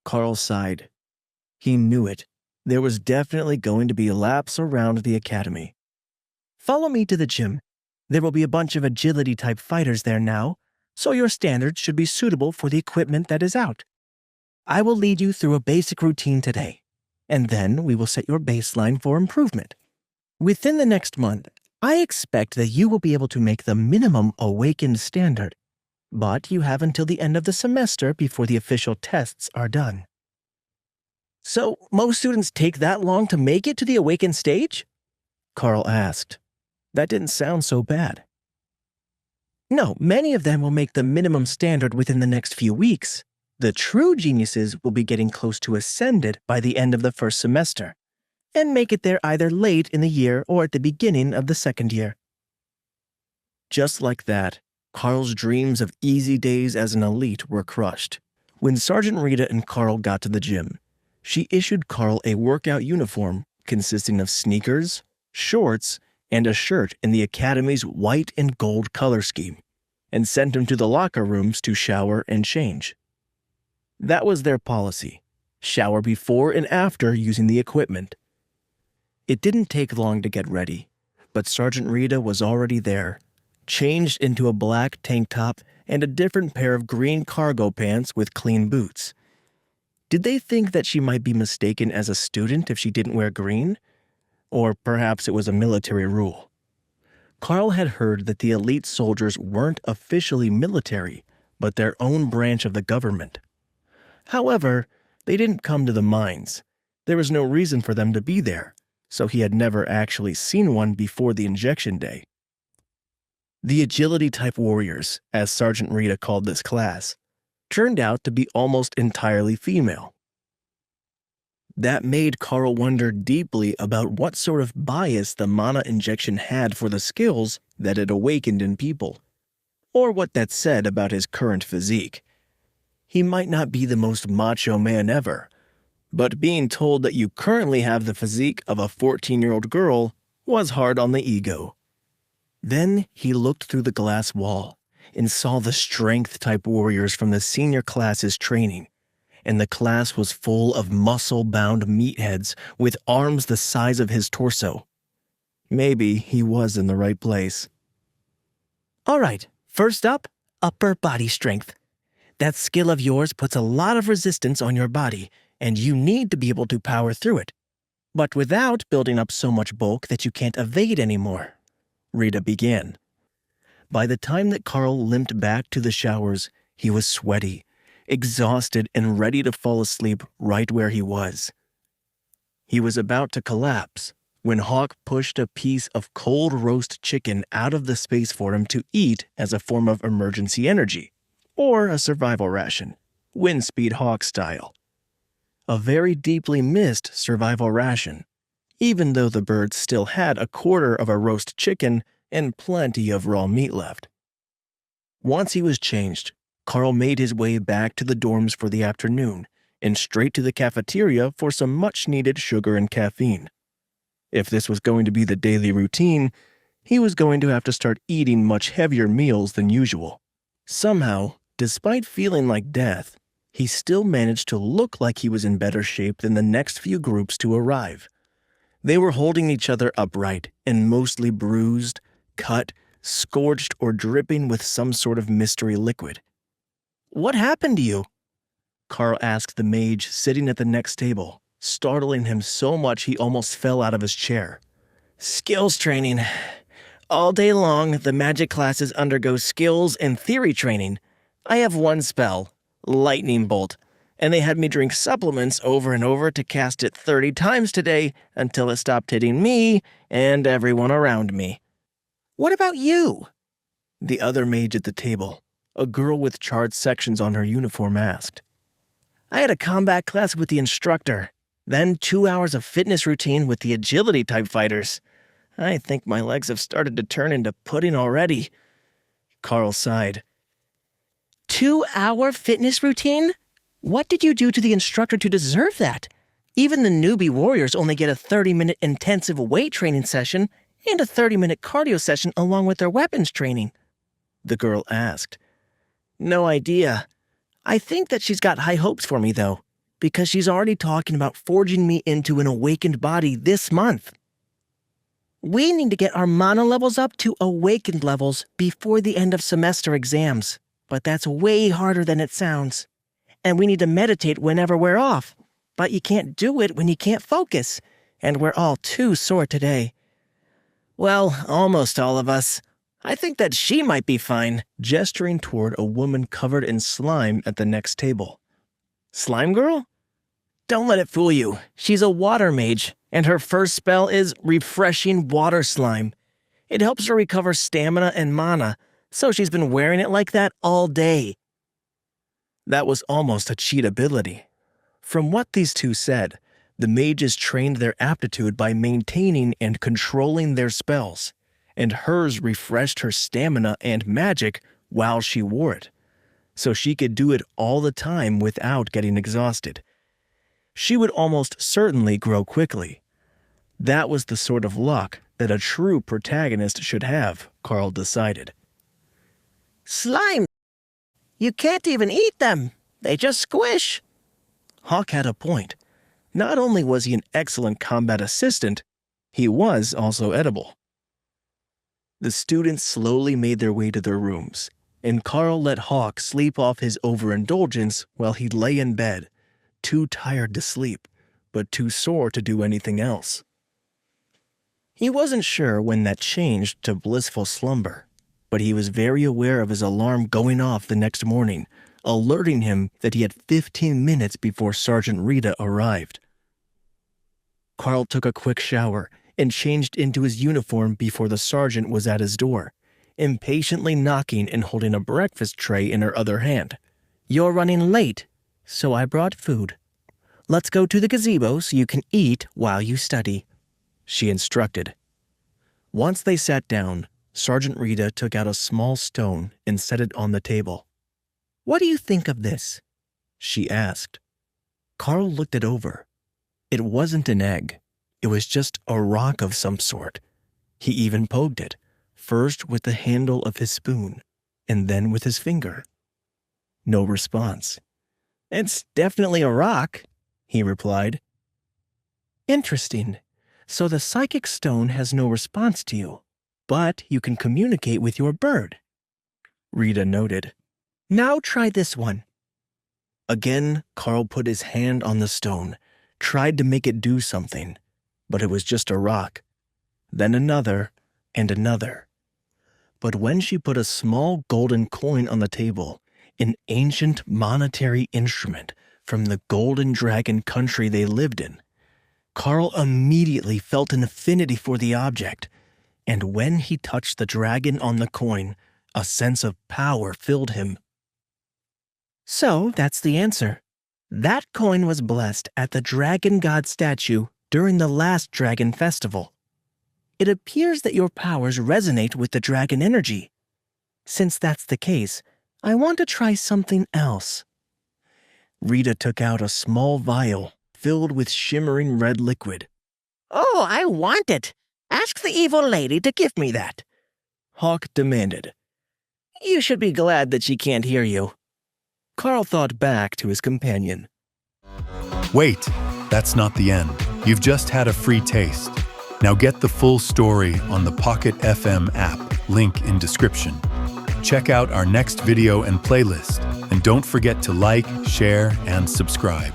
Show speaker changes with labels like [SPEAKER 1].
[SPEAKER 1] Karl sighed. He knew it. There was definitely going to be laps around the academy. Follow me to the gym. There will be a bunch of agility-type fighters there now, so your standards should be suitable for the equipment that is out. I will lead you through a basic routine today, and then we will set your baseline for improvement. Within the next month, I expect that you will be able to make the minimum awakened standard, but you have until the end of the semester before the official tests are done. So, most students take that long to make it to the awakened stage? Karl asked. That didn't sound so bad. No, many of them will make the minimum standard within the next few weeks. The true geniuses will be getting close to ascended by the end of the first semester, and make it there either late in the year or at the beginning of the second year. Just like that, Karl's dreams of easy days as an elite were crushed. When Sergeant Rita and Karl got to the gym, she issued Karl a workout uniform consisting of sneakers, shorts, and a shirt in the academy's white and gold color scheme, and sent him to the locker rooms to shower and change. That was their policy: shower before and after using the equipment. It didn't take long to get ready, but Sergeant Rita was already there, changed into a black tank top and a different pair of green cargo pants with clean boots. Did they think that she might be mistaken as a student if she didn't wear green? Or perhaps it was a military rule. Karl had heard that the elite soldiers weren't officially military, but their own branch of the government. However, they didn't come to the mines. There was no reason for them to be there, so he had never actually seen one before the injection day. The agility-type warriors, as Sergeant Rita called this class, turned out to be almost entirely female. That made Karl wonder deeply about what sort of bias the mana injection had for the skills that it awakened in people, or what that said about his current physique. He might not be the most macho man ever, but being told that you currently have the physique of a 14-year-old girl was hard on the ego. Then he looked through the glass wall and saw the strength-type warriors from the senior class's training, and the class was full of muscle-bound meatheads with arms the size of his torso. Maybe he was in the right place. All right, first up, upper body strength. That skill of yours puts a lot of resistance on your body, and you need to be able to power through it, but without building up so much bulk that you can't evade anymore, Rita began. By the time that Karl limped back to the showers, he was sweaty, exhausted, and ready to fall asleep right where he was. He was about to collapse when Hawk pushed a piece of cold roast chicken out of the space for him to eat as a form of emergency energy, or a survival ration, Windspeed Hawk style. A very deeply missed survival ration, even though the bird still had a quarter of a roast chicken and plenty of raw meat left. Once he was changed, Karl made his way back to the dorms for the afternoon and straight to the cafeteria for some much-needed sugar and caffeine. If this was going to be the daily routine, he was going to have to start eating much heavier meals than usual. Somehow, despite feeling like death, he still managed to look like he was in better shape than the next few groups to arrive. They were holding each other upright and mostly bruised, cut, scorched, or dripping with some sort of mystery liquid. "What happened to you?" Karl asked the mage sitting at the next table, startling him so much he almost fell out of his chair. "Skills training. All day long, the magic classes undergo skills and theory training. I have one spell, Lightning Bolt, and they had me drink supplements over and over to cast it 30 times today until it stopped hitting me and everyone around me." "What about you?" The other mage at the table, a girl with charred sections on her uniform, asked. "I had a combat class with the instructor, then 2 hours of fitness routine with the agility-type fighters. I think my legs have started to turn into pudding already." Karl sighed. 2-hour fitness routine? What did you do to the instructor to deserve that? Even the newbie warriors only get a 30-minute intensive weight training session and a 30-minute cardio session along with their weapons training," the girl asked. "No idea. I think that she's got high hopes for me, though. because she's already talking about forging me into an awakened body this month. We need to get our mana levels up to awakened levels before the end of semester exams, but that's way harder than it sounds. And we need to meditate whenever we're off, but you can't do it when you can't focus, and we're all too sore today. Well, almost all of us. I think that she might be fine, gesturing toward a woman covered in slime at the next table. Slime girl? Don't let it fool you. She's a water mage, and her first spell is Refreshing Water Slime. It helps her recover stamina and mana, so she's been wearing it like that all day. That was almost a cheat ability. From what these two said, the mages trained their aptitude by maintaining and controlling their spells, and hers refreshed her stamina and magic while she wore it, so she could do it all the time without getting exhausted. She would almost certainly grow quickly. That was the sort of luck that a true protagonist should have, Karl decided. Slime! You can't even eat them! They just squish! Hawk had a point. Not only was he an excellent combat assistant, he was also edible. The students slowly made their way to their rooms, and Karl let Hawk sleep off his overindulgence while he lay in bed, too tired to sleep, but too sore to do anything else. He wasn't sure when that changed to blissful slumber, but he was very aware of his alarm going off the next morning, alerting him that he had 15 minutes before Sergeant Rita arrived. Karl took a quick shower and changed into his uniform before the sergeant was at his door, impatiently knocking and holding a breakfast tray in her other hand. You're running late, so I brought food. Let's go to the gazebo so you can eat while you study, she instructed. Once they sat down, Sergeant Rita took out a small stone and set it on the table. What do you think of this? She asked. Karl looked it over. It wasn't an egg. It was just a rock of some sort. He even poked it, first with the handle of his spoon, and then with his finger. No response. It's definitely a rock, he replied. Interesting. So the psychic stone has no response to you, but you can communicate with your bird, Rita noted. Now try this one. Again, Karl put his hand on the stone, tried to make it do something, but it was just a rock. Then another and another. But when she put a small golden coin on the table, an ancient monetary instrument from the Golden Dragon country they lived in, Karl immediately felt an affinity for the object, and when he touched the dragon on the coin, a sense of power filled him. So that's the answer. That coin was blessed at the Dragon God statue during the last Dragon Festival. It appears that your powers resonate with the dragon energy. Since that's the case, I want to try something else. Rita took out a small vial filled with shimmering red liquid. Oh, I want it. Ask the evil lady to give me that, Hawk demanded. You should be glad that she can't hear you. Karl thought back to his companion.
[SPEAKER 2] Wait, that's not the end. You've just had a free taste. Now get the full story on the Pocket FM app, link in description. Check out our next video and playlist, and don't forget to like, share, and subscribe.